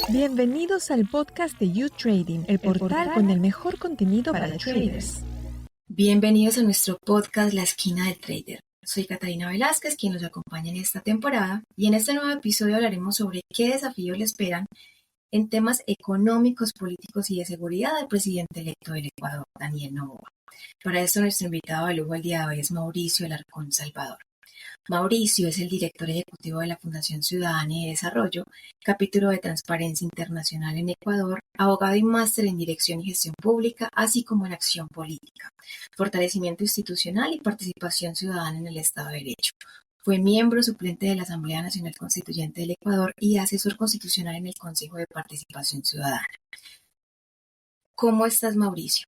Bienvenidos al podcast de You Trading, el portal con el mejor contenido para traders. Bienvenidos a nuestro podcast La Esquina del Trader. Soy Catalina Velázquez, quien los acompaña en esta temporada, y en este nuevo episodio hablaremos sobre qué desafíos le esperan en temas económicos, políticos y de seguridad al presidente electo del Ecuador, Daniel Noboa. Para esto, nuestro invitado de lujo el día de hoy es Mauricio Alarcón Salvador. Mauricio es el director ejecutivo de la Fundación Ciudadanía y Desarrollo, capítulo de Transparencia Internacional en Ecuador, abogado y máster en Dirección y Gestión Pública, así como en Acción Política, Fortalecimiento Institucional y Participación Ciudadana en el Estado de Derecho. Fue miembro suplente de la Asamblea Nacional Constituyente del Ecuador y asesor constitucional en el Consejo de Participación Ciudadana. ¿Cómo estás, Mauricio?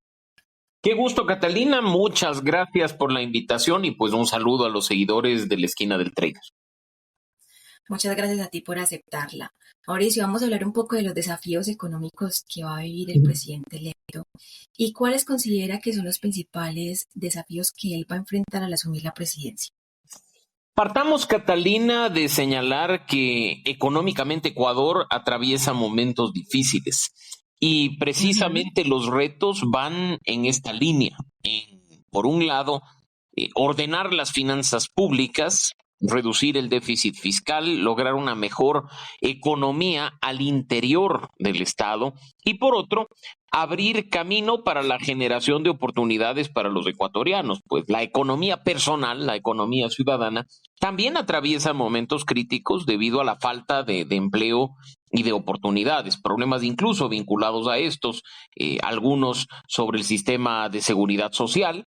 Qué gusto, Catalina. Muchas gracias por la invitación y pues un saludo a los seguidores de la Esquina del Trader. Muchas gracias a ti por aceptarla. Mauricio, vamos a hablar un poco de los desafíos económicos que va a vivir el presidente electo y cuáles considera que son los principales desafíos que él va a enfrentar al asumir la presidencia. Partamos, Catalina, de señalar que económicamente Ecuador atraviesa momentos difíciles y precisamente los retos van en esta línea. Por un lado, ordenar las finanzas públicas, reducir el déficit fiscal, lograr una mejor economía al interior del Estado y por otro, abrir camino para la generación de oportunidades para los ecuatorianos, pues la economía personal, la economía ciudadana, también atraviesa momentos críticos debido a la falta de empleo y de oportunidades, problemas incluso vinculados a estos, algunos sobre el sistema de seguridad social,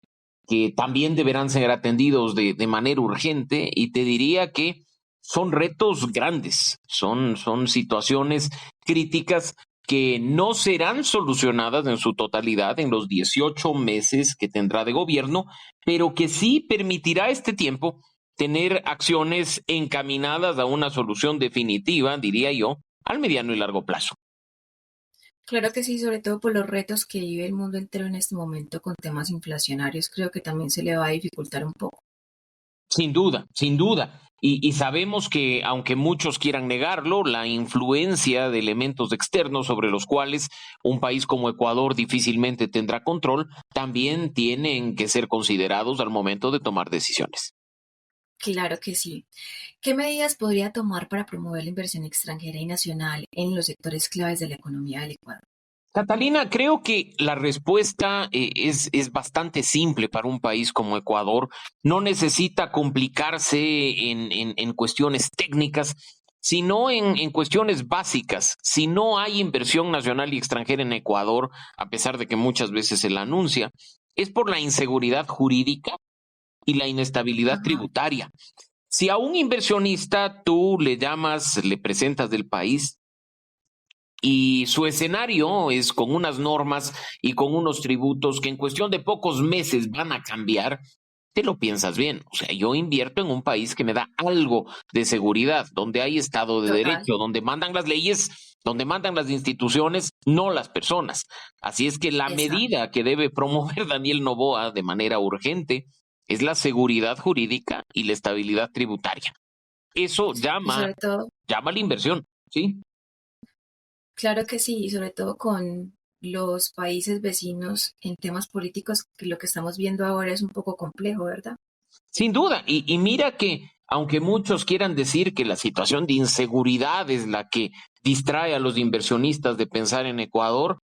que también deberán ser atendidos de manera urgente, y te diría que son retos grandes, son situaciones críticas que no serán solucionadas en su totalidad en los 18 meses que tendrá de gobierno, pero que sí permitirá este tiempo tener acciones encaminadas a una solución definitiva, diría yo, al mediano y largo plazo. Claro que sí, sobre todo por los retos que vive el mundo entero en este momento con temas inflacionarios, creo que también se le va a dificultar un poco. Sin duda, sin duda. Y sabemos que, aunque muchos quieran negarlo, la influencia de elementos externos sobre los cuales un país como Ecuador difícilmente tendrá control, también tienen que ser considerados al momento de tomar decisiones. Claro que sí. ¿Qué medidas podría tomar para promover la inversión extranjera y nacional en los sectores claves de la economía del Ecuador? Catalina, creo que la respuesta es bastante simple para un país como Ecuador. No necesita complicarse en cuestiones técnicas, sino en cuestiones básicas. Si no hay inversión nacional y extranjera en Ecuador, a pesar de que muchas veces se la anuncia, es por la inseguridad jurídica y la inestabilidad tributaria. Si a un inversionista tú le llamas, le presentas del país, y su escenario es con unas normas y con unos tributos que en cuestión de pocos meses van a cambiar, te lo piensas bien. O sea, yo invierto en un país que me da algo de seguridad, donde hay Estado de Total. Derecho, donde mandan las leyes, donde mandan las instituciones, no las personas. Así es que la Exacto. medida que debe promover Daniel Noboa de manera urgente es la seguridad jurídica y la estabilidad tributaria. Eso Y llama sobre todo, a la inversión, ¿sí? claro que sí, y sobre todo con los países vecinos en temas políticos, que lo que estamos viendo ahora es un poco complejo, ¿verdad? Sin duda, y mira que aunque muchos quieran decir que la situación de inseguridad es la que distrae a los inversionistas de pensar en Ecuador,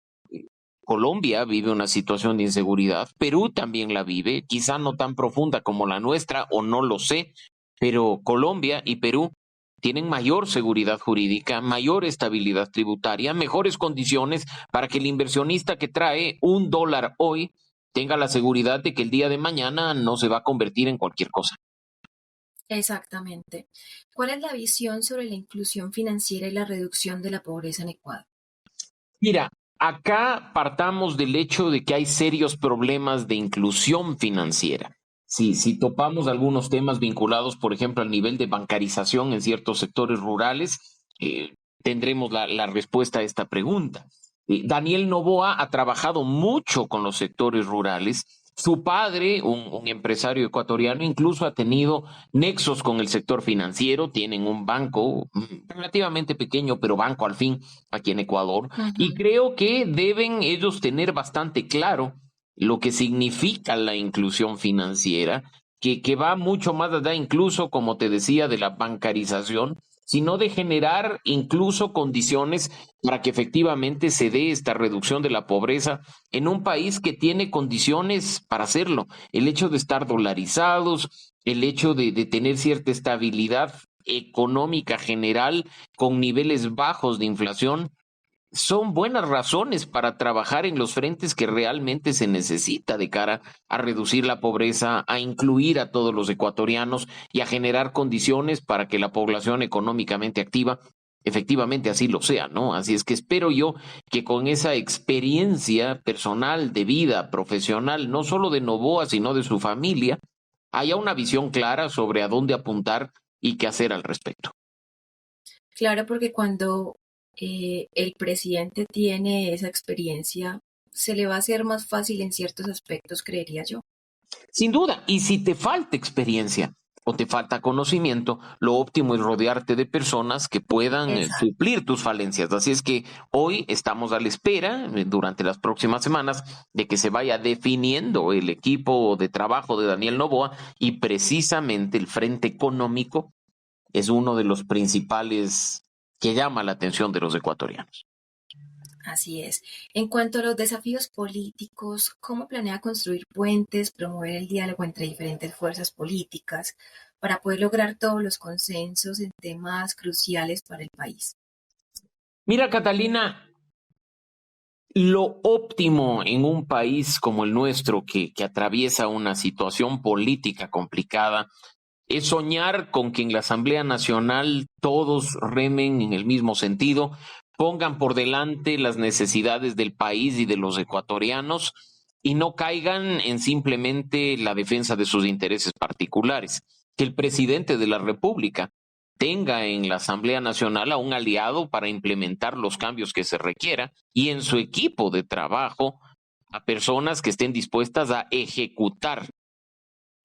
Colombia vive una situación de inseguridad, Perú también la vive, quizá no tan profunda como la nuestra, o no lo sé, pero Colombia y Perú tienen mayor seguridad jurídica, mayor estabilidad tributaria, mejores condiciones para que el inversionista que trae $1 hoy tenga la seguridad de que el día de mañana no se va a convertir en cualquier cosa. Exactamente. ¿Cuál es la visión sobre la inclusión financiera y la reducción de la pobreza en Ecuador? Mira, acá partamos del hecho de que hay serios problemas de inclusión financiera. Si topamos algunos temas vinculados, por ejemplo, al nivel de bancarización en ciertos sectores rurales, tendremos la respuesta a esta pregunta. Daniel Noboa ha trabajado mucho con los sectores rurales Su padre, un empresario ecuatoriano, incluso ha tenido nexos con el sector financiero, tienen un banco relativamente pequeño, pero banco al fin aquí en Ecuador, y Ujú. creo que deben ellos tener bastante claro lo que significa la inclusión financiera, que va mucho más allá incluso, como te decía, de la bancarización, sino de generar incluso condiciones para que efectivamente se dé esta reducción de la pobreza en un país que tiene condiciones para hacerlo. El hecho de estar dolarizados, el hecho de tener cierta estabilidad económica general con niveles bajos de inflación, son buenas razones para trabajar en los frentes que realmente se necesita de cara a reducir la pobreza, a incluir a todos los ecuatorianos y a generar condiciones para que la población económicamente activa efectivamente así lo sea, ¿no? Así es que espero yo que con esa experiencia personal de vida profesional, no solo de Novoa, sino de su familia, haya una visión clara sobre a dónde apuntar y qué hacer al respecto. Claro, porque cuando el presidente tiene esa experiencia, se le va a hacer más fácil en ciertos aspectos, creería yo. Sin duda, y si te falta experiencia o te falta conocimiento, lo óptimo es rodearte de personas que puedan Exacto. suplir tus falencias. Así es que hoy estamos a la espera, durante las próximas semanas, de que se vaya definiendo el equipo de trabajo de Daniel Noboa y precisamente el frente económico es uno de los principales que llama la atención de los ecuatorianos. Así es. En cuanto a los desafíos políticos, ¿cómo planea construir puentes, promover el diálogo entre diferentes fuerzas políticas para poder lograr todos los consensos en temas cruciales para el país? Mira, Catalina, lo óptimo en un país como el nuestro, que atraviesa una situación política complicada, es soñar con que en la Asamblea Nacional todos remen en el mismo sentido, pongan por delante las necesidades del país y de los ecuatorianos y no caigan en simplemente la defensa de sus intereses particulares. Que el presidente de la República tenga en la Asamblea Nacional a un aliado para implementar los cambios que se requiera y en su equipo de trabajo a personas que estén dispuestas a ejecutar.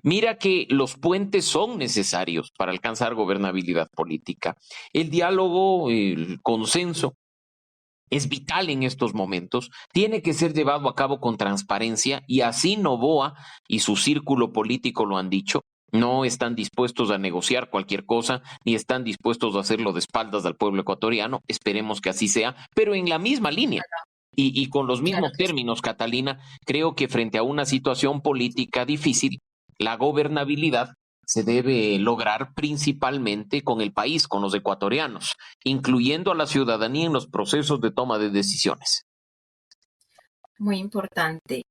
Mira que los puentes son necesarios para alcanzar gobernabilidad política. El diálogo, el consenso es vital en estos momentos, tiene que ser llevado a cabo con transparencia y así Noboa y su círculo político lo han dicho. No están dispuestos a negociar cualquier cosa, ni están dispuestos a hacerlo de espaldas al pueblo ecuatoriano. Esperemos que así sea, pero en la misma línea. Y con los Claro mismos que sí. términos, Catalina, creo que frente a una situación política difícil, la gobernabilidad se debe lograr principalmente con el país, con los ecuatorianos, incluyendo a la ciudadanía en los procesos de toma de decisiones. Muy importante.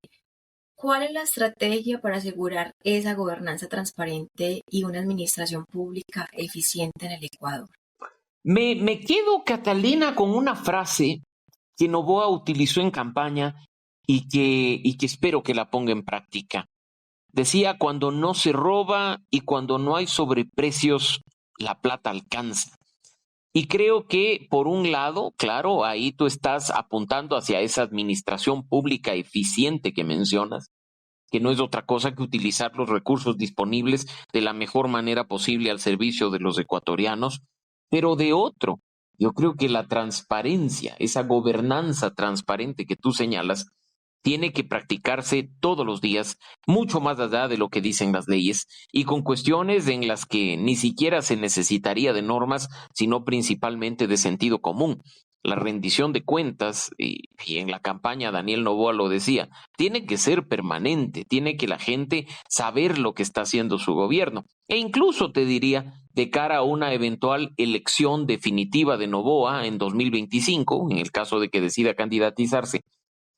¿Cuál es la estrategia para asegurar esa gobernanza transparente y una administración pública eficiente en el Ecuador? Me quedo, Catalina, con una frase que Novoa utilizó en campaña y que espero que la ponga en práctica. Decía, cuando no se roba y cuando no hay sobreprecios, la plata alcanza. Y creo que, por un lado, claro, ahí tú estás apuntando hacia esa administración pública eficiente que mencionas, que no es otra cosa que utilizar los recursos disponibles de la mejor manera posible al servicio de los ecuatorianos, pero de otro, yo creo que la transparencia, esa gobernanza transparente que tú señalas, tiene que practicarse todos los días, mucho más allá de lo que dicen las leyes, y con cuestiones en las que ni siquiera se necesitaría de normas, sino principalmente de sentido común. La rendición de cuentas, y en la campaña Daniel Noboa lo decía, tiene que ser permanente, tiene que la gente saber lo que está haciendo su gobierno. E incluso te diría, de cara a una eventual elección definitiva de Noboa en 2025, en el caso de que decida candidatizarse,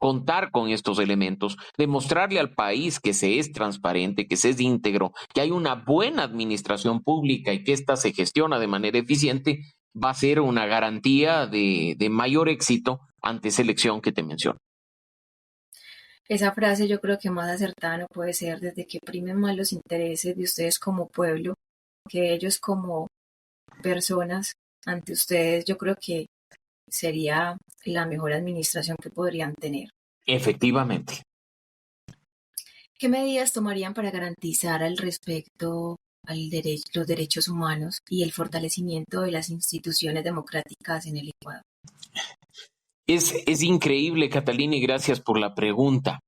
contar con estos elementos, demostrarle al país que se es transparente, que se es íntegro, que hay una buena administración pública y que ésta se gestiona de manera eficiente, va a ser una garantía de mayor éxito ante esa elección que te menciono. Esa frase yo creo que más acertada no puede ser desde que primen más los intereses de ustedes como pueblo que ellos como personas ante ustedes. Yo creo que sería la mejor administración que podrían tener. Efectivamente. ¿Qué medidas tomarían para garantizar el respeto los derechos humanos y el fortalecimiento de las instituciones democráticas en el Ecuador? Es increíble, Catalina, y gracias por la pregunta.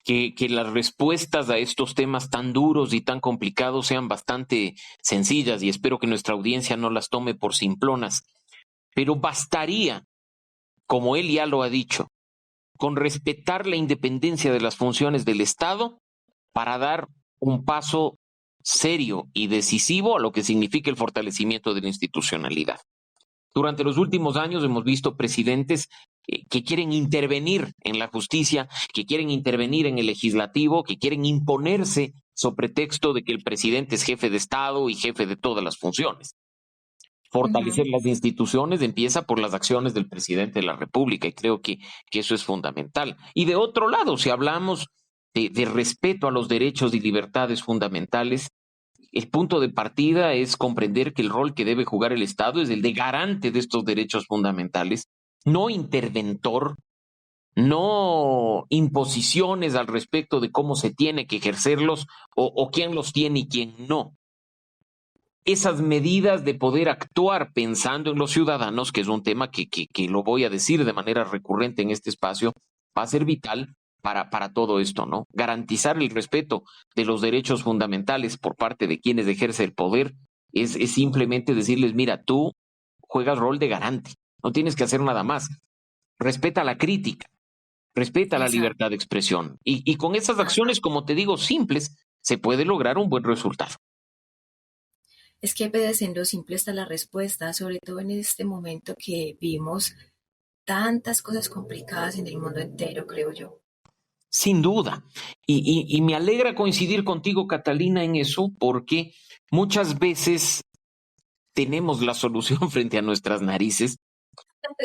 Que las respuestas a estos temas tan duros y tan complicados sean bastante sencillas y espero que nuestra audiencia no las tome por simplonas. Pero bastaría, como él ya lo ha dicho, con respetar la independencia de las funciones del Estado para dar un paso serio y decisivo a lo que significa el fortalecimiento de la institucionalidad. Durante los últimos años hemos visto presidentes que quieren intervenir en la justicia, que quieren intervenir en el legislativo, que quieren imponerse sobre pretexto de que el presidente es jefe de Estado y jefe de todas las funciones. Fortalecer las instituciones empieza por las acciones del presidente de la República y creo que eso es fundamental. Y de otro lado, si hablamos de respeto a los derechos y libertades fundamentales, el punto de partida es comprender que el rol que debe jugar el Estado es el de garante de estos derechos fundamentales, no interventor, no imposiciones al respecto de cómo se tiene que ejercerlos o quién los tiene y quién no. Esas medidas de poder actuar pensando en los ciudadanos, que es un tema que lo voy a decir de manera recurrente en este espacio, va a ser vital para todo esto, ¿no? Garantizar el respeto de los derechos fundamentales por parte de quienes ejercen el poder es simplemente decirles, mira, tú juegas rol de garante, no tienes que hacer nada más. Respeta la crítica, respeta la Exacto. libertad de expresión. Y con esas acciones, como te digo, simples, se puede lograr un buen resultado. Es que en lo simple está la respuesta, sobre todo en este momento que vimos tantas cosas complicadas en el mundo entero, creo yo. Sin duda. Y me alegra coincidir contigo, Catalina, en eso, porque muchas veces tenemos la solución frente a nuestras narices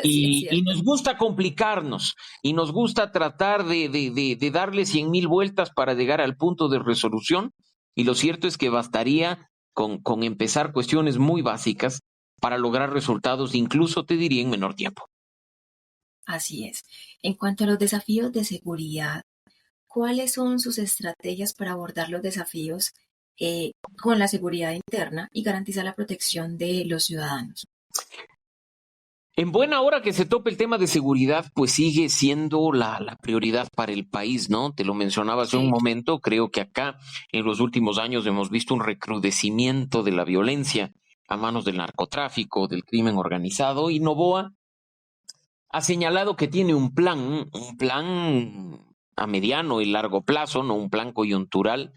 Sí, es y cierto. nos gusta complicarnos y nos gusta tratar de darle 100,000 vueltas para llegar al punto de resolución. Y lo cierto es que bastaría con empezar cuestiones muy básicas para lograr resultados, incluso te diría en menor tiempo. Así es. En cuanto a los desafíos de seguridad, ¿cuáles son sus estrategias para abordar los desafíos con la seguridad interna y garantizar la protección de los ciudadanos? En buena hora que se tope el tema de seguridad, pues sigue siendo la prioridad para el país, ¿no? Te lo mencionaba hace un Sí, momento, creo que acá en los últimos años hemos visto un recrudecimiento de la violencia a manos del narcotráfico, del crimen organizado, y Noboa ha señalado que tiene un plan a mediano y largo plazo, no un plan coyuntural,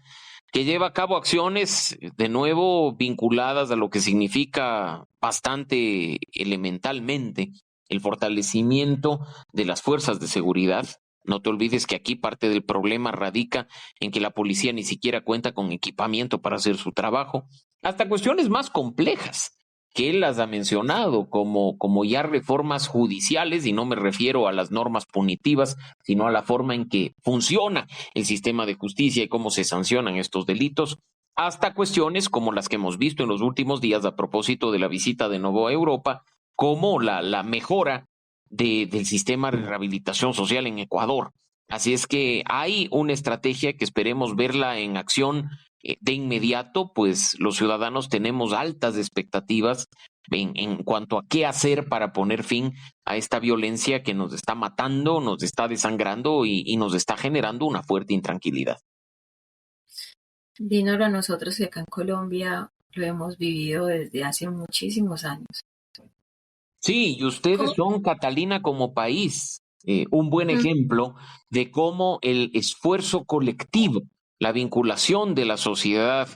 que lleva a cabo acciones de nuevo vinculadas a lo que significa bastante elementalmente el fortalecimiento de las fuerzas de seguridad. No te olvides que aquí parte del problema radica en que la policía ni siquiera cuenta con equipamiento para hacer su trabajo, hasta cuestiones más complejas que él las ha mencionado, como ya reformas judiciales, y no me refiero a las normas punitivas, sino a la forma en que funciona el sistema de justicia y cómo se sancionan estos delitos, hasta cuestiones como las que hemos visto en los últimos días a propósito de la visita de Noboa a Europa, como la mejora del sistema de rehabilitación social en Ecuador. Así es que hay una estrategia que esperemos verla en acción de inmediato, pues los ciudadanos tenemos altas expectativas en cuanto a qué hacer para poner fin a esta violencia que nos está matando, nos está desangrando y nos está generando una fuerte intranquilidad. dínoslo a nosotros que acá en Colombia lo hemos vivido desde hace muchísimos años. Sí, y ustedes ¿Cómo? son, Catalina, como país, un buen Mm, ejemplo de cómo el esfuerzo colectivo, la vinculación de la sociedad,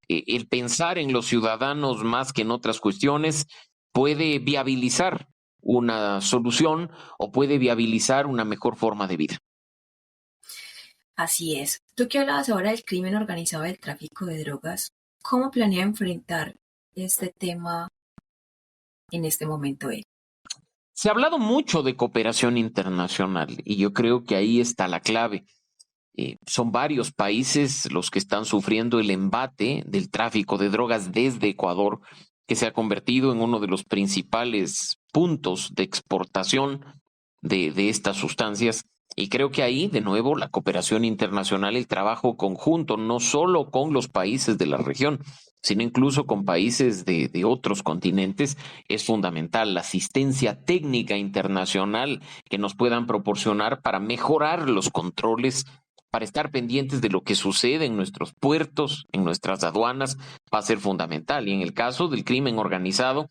el pensar en los ciudadanos más que en otras cuestiones, puede viabilizar una solución o puede viabilizar una mejor forma de vida. Así es. Tú que hablabas ahora del crimen organizado del tráfico de drogas, ¿cómo planea enfrentar este tema en este momento él? Se ha hablado mucho de cooperación internacional y yo creo que ahí está la clave. Son varios países los que están sufriendo el embate del tráfico de drogas desde Ecuador, que se ha convertido en uno de los principales puntos de exportación de estas sustancias. Y creo que ahí, de nuevo, la cooperación internacional, el trabajo conjunto, no solo con los países de la región, sino incluso con países de otros continentes, es fundamental. La asistencia técnica internacional que nos puedan proporcionar para mejorar los controles, para estar pendientes de lo que sucede en nuestros puertos, en nuestras aduanas, va a ser fundamental. Y en el caso del crimen organizado,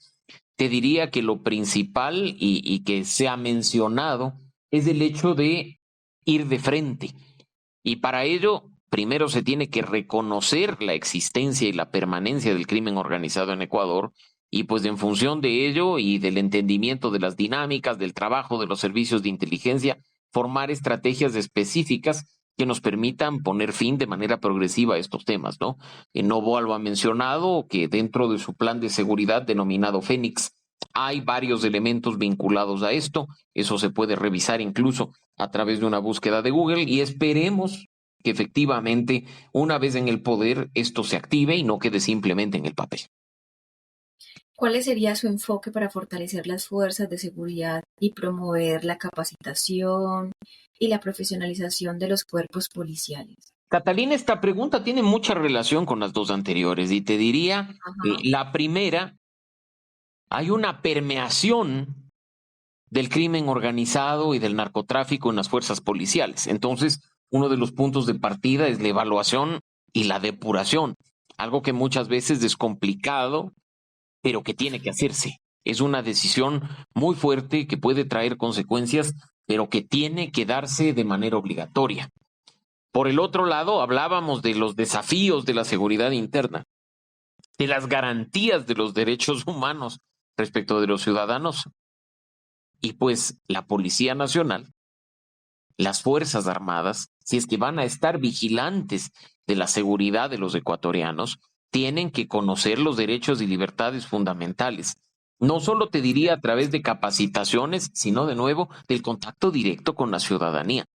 te diría que lo principal y que se ha mencionado es el hecho de ir de frente. Y para ello, primero se tiene que reconocer la existencia y la permanencia del crimen organizado en Ecuador, y pues en función de ello y del entendimiento de las dinámicas, del trabajo de los servicios de inteligencia, formar estrategias específicas que nos permitan poner fin de manera progresiva a estos temas, ¿no? Novoa lo ha mencionado, que dentro de su plan de seguridad denominado Fénix hay varios elementos vinculados a esto. Eso se puede revisar incluso a través de una búsqueda de Google, y esperemos que efectivamente, una vez en el poder, esto se active y no quede simplemente en el papel. ¿Cuál sería su enfoque para fortalecer las fuerzas de seguridad y promover la capacitación y la profesionalización de los cuerpos policiales? Catalina, esta pregunta tiene mucha relación con las dos anteriores, y te diría, Ajá. la primera, hay una permeación del crimen organizado y del narcotráfico en las fuerzas policiales. Entonces, uno de los puntos de partida es la evaluación y la depuración, algo que muchas veces es complicado, pero que tiene que hacerse. Es una decisión muy fuerte que puede traer consecuencias, pero que tiene que darse de manera obligatoria. Por el otro lado, hablábamos de los desafíos de la seguridad interna, de las garantías de los derechos humanos respecto de los ciudadanos. Y pues la Policía Nacional, las Fuerzas Armadas, si es que van a estar vigilantes de la seguridad de los ecuatorianos, tienen que conocer los derechos y libertades fundamentales. No solo te diría a través de capacitaciones, sino de nuevo del contacto directo con la ciudadanía,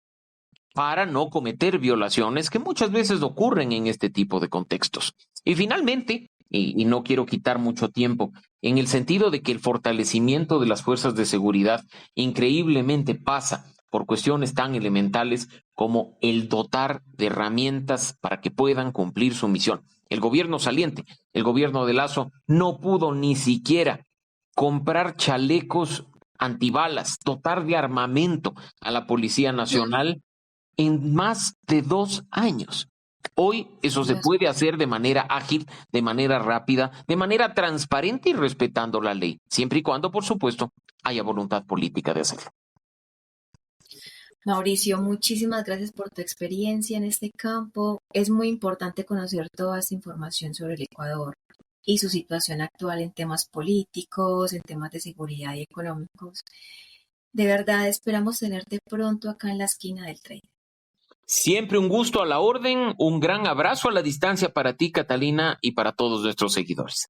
para no cometer violaciones que muchas veces ocurren en este tipo de contextos. Y finalmente, y no quiero quitar mucho tiempo, en el sentido de que el fortalecimiento de las fuerzas de seguridad increíblemente pasa por cuestiones tan elementales como el dotar de herramientas para que puedan cumplir su misión. El gobierno saliente, el gobierno de Lazo, no pudo ni siquiera comprar chalecos antibalas, dotar de armamento a la Policía Nacional en más de 2 años. Hoy eso se puede hacer de manera ágil, de manera rápida, de manera transparente y respetando la ley, siempre y cuando, por supuesto, haya voluntad política de hacerlo. Mauricio, muchísimas gracias por tu experiencia en este campo. Es muy importante conocer toda esta información sobre el Ecuador y su situación actual en temas políticos, en temas de seguridad y económicos. De verdad, esperamos tenerte pronto acá en la esquina del trader. Siempre un gusto, a la orden, un gran abrazo a la distancia para ti, Catalina, y para todos nuestros seguidores.